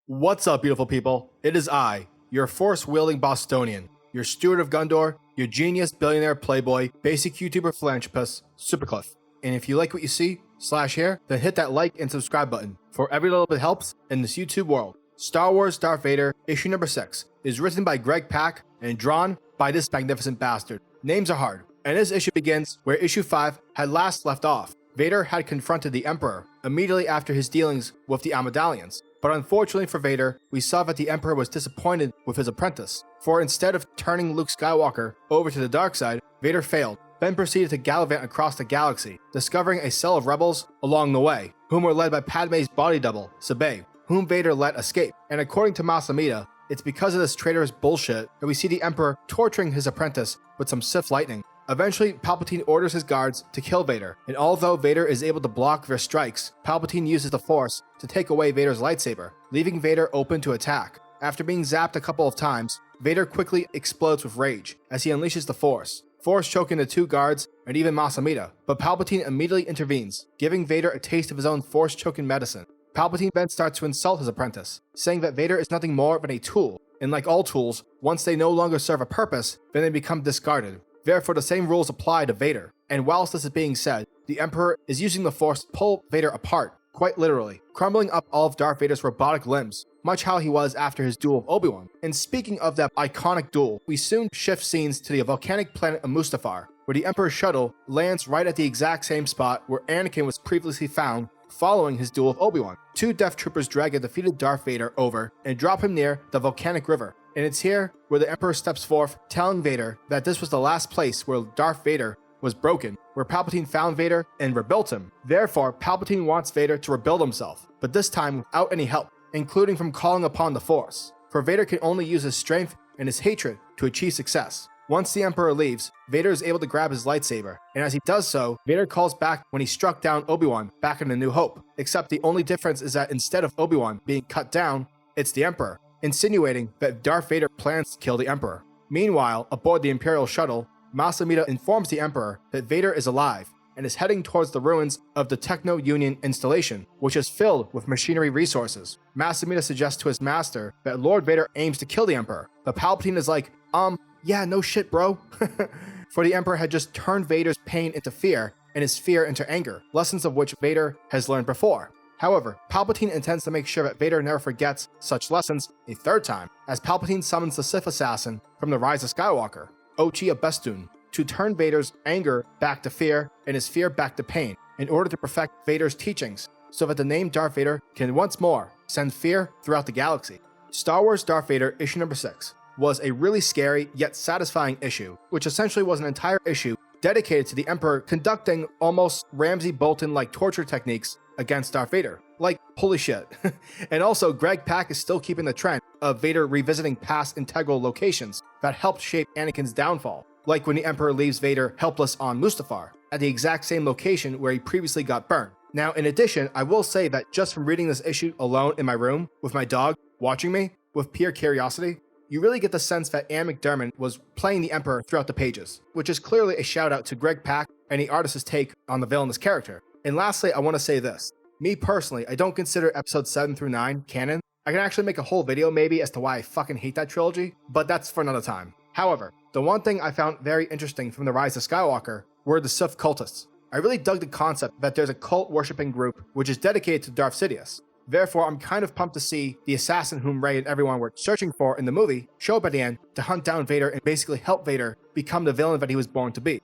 What's up, beautiful people? It is I, your force-wielding Bostonian, your steward of Gundor, your genius billionaire playboy, basic YouTuber philanthropist, SuperCliff. And if you like what you see, /here, then hit that like and subscribe button, for every little bit helps in this YouTube world. Star Wars Darth Vader, issue number 6, is written by Greg Pak and drawn by this magnificent bastard. Names are hard, and this issue begins where issue 5 had last left off. Vader had confronted the Emperor immediately after his dealings with the Amidalians. But unfortunately for Vader, we saw that the Emperor was disappointed with his apprentice, for instead of turning Luke Skywalker over to the dark side, Vader failed, then proceeded to gallivant across the galaxy, discovering a cell of rebels along the way, whom were led by Padme's body double, Sabé, whom Vader let escape. And according to Masamita, it's because of this traitorous bullshit that we see the Emperor torturing his apprentice with some Sith lightning. Eventually, Palpatine orders his guards to kill Vader, and although Vader is able to block their strikes, Palpatine uses the Force to take away Vader's lightsaber, leaving Vader open to attack. After being zapped a couple of times, Vader quickly explodes with rage as he unleashes the Force choking the two guards and even Masamita, but Palpatine immediately intervenes, giving Vader a taste of his own Force-choking medicine. Palpatine then starts to insult his apprentice, saying that Vader is nothing more than a tool, and like all tools, once they no longer serve a purpose, then they become discarded. Therefore, the same rules apply to Vader. And whilst this is being said, the Emperor is using the Force to pull Vader apart, quite literally, crumbling up all of Darth Vader's robotic limbs, much how he was after his duel with Obi-Wan. And speaking of that iconic duel, we soon shift scenes to the volcanic planet of Mustafar, where the Emperor's shuttle lands right at the exact same spot where Anakin was previously found following his duel with Obi-Wan. Two Death Troopers drag a defeated Darth Vader over and drop him near the volcanic river. And it's here where the Emperor steps forth, telling Vader that this was the last place where Darth Vader was broken, where Palpatine found Vader and rebuilt him. Therefore, Palpatine wants Vader to rebuild himself, but this time without any help, including from calling upon the Force. For Vader can only use his strength and his hatred to achieve success. Once the Emperor leaves, Vader is able to grab his lightsaber, and as he does so, Vader calls back when he struck down Obi-Wan back in A New Hope, except the only difference is that instead of Obi-Wan being cut down, it's the Emperor, insinuating that Darth Vader plans to kill the Emperor. Meanwhile, aboard the Imperial shuttle, Masamita informs the Emperor that Vader is alive and is heading towards the ruins of the Techno-Union installation, which is filled with machinery resources. Masamita suggests to his master that Lord Vader aims to kill the Emperor, but Palpatine is like, yeah, no shit, bro. For the Emperor had just turned Vader's pain into fear and his fear into anger, lessons of which Vader has learned before. However, Palpatine intends to make sure that Vader never forgets such lessons a third time, as Palpatine summons the Sith assassin from the Rise of Skywalker, Ochi Abestun, to turn Vader's anger back to fear and his fear back to pain, in order to perfect Vader's teachings, so that the name Darth Vader can once more send fear throughout the galaxy. Star Wars Darth Vader issue number 6 was a really scary yet satisfying issue, which essentially was an entire issue dedicated to the Emperor conducting almost Ramsay Bolton-like torture techniques against Darth Vader. Like, holy shit. And also, Greg Pak is still keeping the trend of Vader revisiting past integral locations that helped shape Anakin's downfall, like when the Emperor leaves Vader helpless on Mustafar, at the exact same location where he previously got burned. Now, in addition, I will say that just from reading this issue alone in my room, with my dog watching me, with pure curiosity, you really get the sense that Ian McDiarmid was playing the Emperor throughout the pages, which is clearly a shout out to Greg Pak and the artist's take on the villainous character. And lastly, I want to say this. Me personally, I don't consider episodes 7 through 9 canon. I can actually make a whole video maybe as to why I fucking hate that trilogy, but that's for another time. However, the one thing I found very interesting from the Rise of Skywalker were the Sith cultists. I really dug the concept that there's a cult worshipping group which is dedicated to Darth Sidious. Therefore, I'm kind of pumped to see the assassin whom Rey and everyone were searching for in the movie show up at the end to hunt down Vader and basically help Vader become the villain that he was born to be.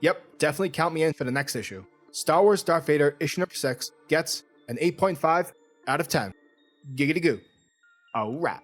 Yep, definitely count me in for the next issue. Star Wars Darth Vader issue number 6 gets an 8.5 out of 10. Giggity goo. Alright.